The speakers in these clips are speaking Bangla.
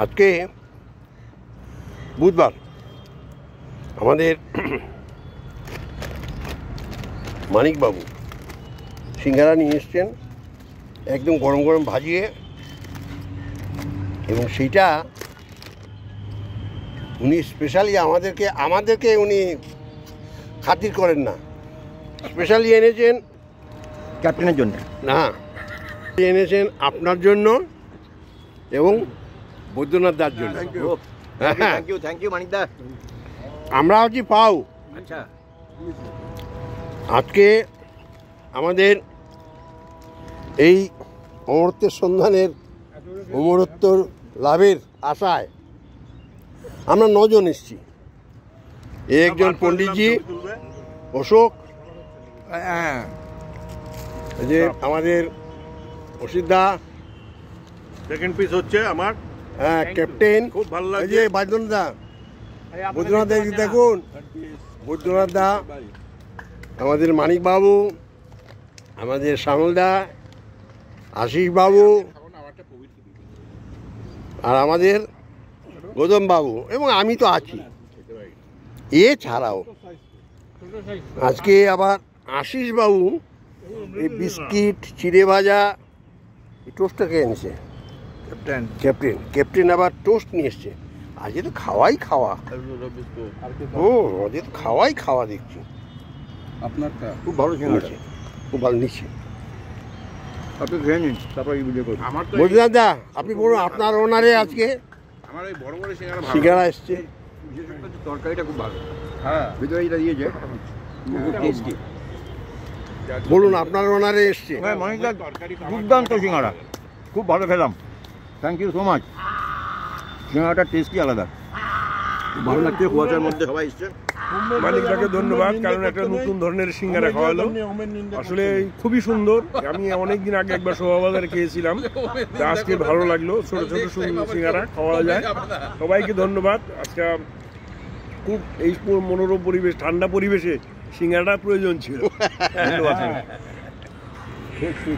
আজকে বুধবার আমাদের মানিকবাবু সিঙ্গারা নিয়ে এসছেন একদম গরম গরম ভাজিয়ে, এবং সেইটা উনি স্পেশালি আমাদেরকে উনি খাতির করেন না, স্পেশালি এনেছেন ক্যাপ্টেনের জন্য, না এনেছেন আপনার জন্য এবং বৈদ্যনাথ দার জন্য। থ্যাংক ইউ মানিক দা। আমরা হচ্ছি পাও। আচ্ছা, আজকে আমাদের এই অমরত্বের সন্ধানের অমরত্ব লাভের আশায় আমরা 9 জন এসেছি। একজন পণ্ডিতজি, অশোক, এই যে আমাদের অসিদ্ধা, সেকেন্ড পিস হচ্ছে আমার ক্যাপ্টেন, খুব ভালো লাগে। এই যে বৈদ্যনাথ দা, বৈদ্যনাথ দা দেখুন, বৈদ্যনাথ দা, আমাদের মানিকবাবু, আমাদের শ্যামলদা, আশিস বাবু, আর আমাদের গৌতম বাবু, এবং আমি তো আছি। এছাড়াও আজকে আবার আশিস বাবু এই বিস্কিট, চিড়ে ভাজা, এই টোস্টটা কে এনেছে? ক্যাপ্টেন আবার টোস্ট নিয়ে এসছে। আজকে তো খাওয়াই খাওয়া, ওদের খাওয়াই খাওয়া দেখছি। আপনারটা খুব ভালো নিচ্ছে, খুব ভালো নিচ্ছে। আপনি খেয়ে নিন, তারপর ভিডিও করুন। বৈদ্যনাথ দা, আপনি বলুন আপনার ওনারে আজকে আমার এই বড় বড় সিঙ্গারা এসছে। তরকারিটা খুব ভালো, হ্যাঁ, ভিতরে এটা দিয়েছে, টেস্টি। বলুন আপনার ওনারে এসছে। হ্যাঁ মানিক দা, দুর্দান্ত সিঙ্গারা, খুব ভালো খেলাম। Thank you so much. সিঙ্গারাটা টেস্টি আলাদা, ভালো লাগছে। কুয়াশার মধ্যে সবাই এসছে। মানিকদাকে ধন্যবাদ, কারণ একটা নতুন ধরনের সিঙ্গারা খাওয়ালো। আসলে খুবই সুন্দর। আমি অনেকদিন আগে একবার শোভাবাজারে খেয়েছিলাম, আজকে ভালো লাগলো। ছোট ছোট সিঙ্গারা খাওয়া যায়। সবাইকে ধন্যবাদ। আজকে খুব এই মনোরম পরিবেশ, ঠান্ডা পরিবেশে সিঙ্গারাটা প্রয়োজন ছিল। ধন্যবাদ।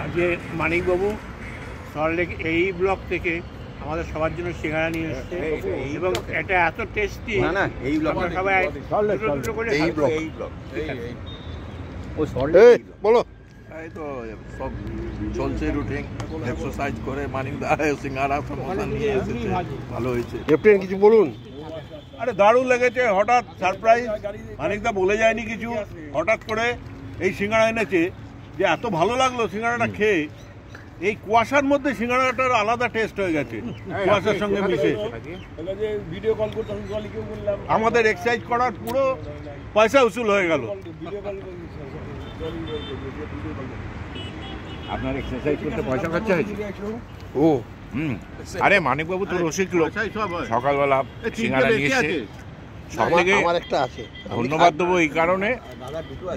আজকে মানিকবাবু সল্টলেক এই ব্লক থেকে আমাদের সবার জন্য সিঙ্গারা নিয়ে এসেছে, এবং এটা এত টেস্টি। না না, এই ব্লক সবাই দুটো করে এই ব্লক, ও এই বলো। এই তো সব চলছে রুটিন, এক্সারসাইজ করে মানিকদা সিঙ্গারা সমোসা নিয়ে এসেছে, ভালো হয়েছে। ক্যাপ্টেন কিছু বলুন। আরে দারুণ লেগেছে, হঠাৎ সারপ্রাইজ। মানিকদা বলে যায়নি কিছু, হঠাৎ করে এই সিঙ্গারা এনেছে, যে এত ভালো লাগলো সিঙ্গারাটা খেয়ে। এই কুয়াশার মধ্যে সিঙ্গারাটার আলাদা টেস্ট হয়ে গেছে, কুয়াশার সঙ্গে মিশে। ভিডিও কল করতে কেউ বললাম, আমাদের এক্সারসাইজ করার পুরো পয়সা উসুল হয়ে গেল। আপনার এক্সারসাইজ করতে পয়সা খরচা হয়েছে? ও আরে মানিকবাবু তো রসিক লোক, সকালবেলা সিঙ্গারা নিয়ে এসছে। সব থেকে আমার একটা আছে, ধন্যবাদ দেবো এই কারণে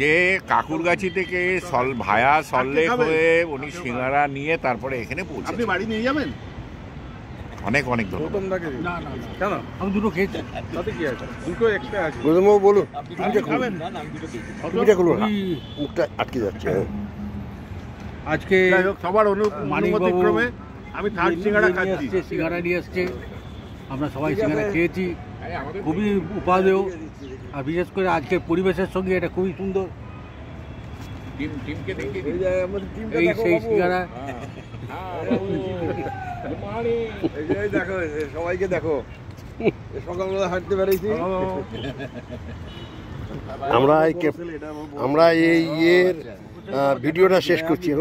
যে কাকুরগাছি থেকে ভায়া সল্টলেক হয়ে উনি সিঙ্গারা নিয়ে তারপরে এখানে পৌঁছে। আপনি বাড়ি নিয়ে যাবেন? অনেক অনেক ধন্যবাদ। কেন? আমি দুটো খেয়েছি, তাতে কি আছে? দুটো এক্সট্রা আছে। গৌতমবাবু বলুন। খাবেন? টুপিটা খুলুন, মুখটা আটকে যাচ্ছে। আজকে সবার অনুমতিক্রমে আমি থার্ড সিঙ্গারা খাচ্ছি। সিঙ্গারা নিয়ে এসছে, আমরা সবাই সিঙ্গারা খেয়েছি, খুবই উপাদেয়। আর বিশেষ করে আজকের পরিবেশের সঙ্গে এটা খুবই সুন্দর। এই সেই সিঙ্গারা। দেখো, সবাইকে দেখো, সকালবেলা হাঁটতে বেরিয়েছি। আমরা এই ভিডিওটা শেষ করছি।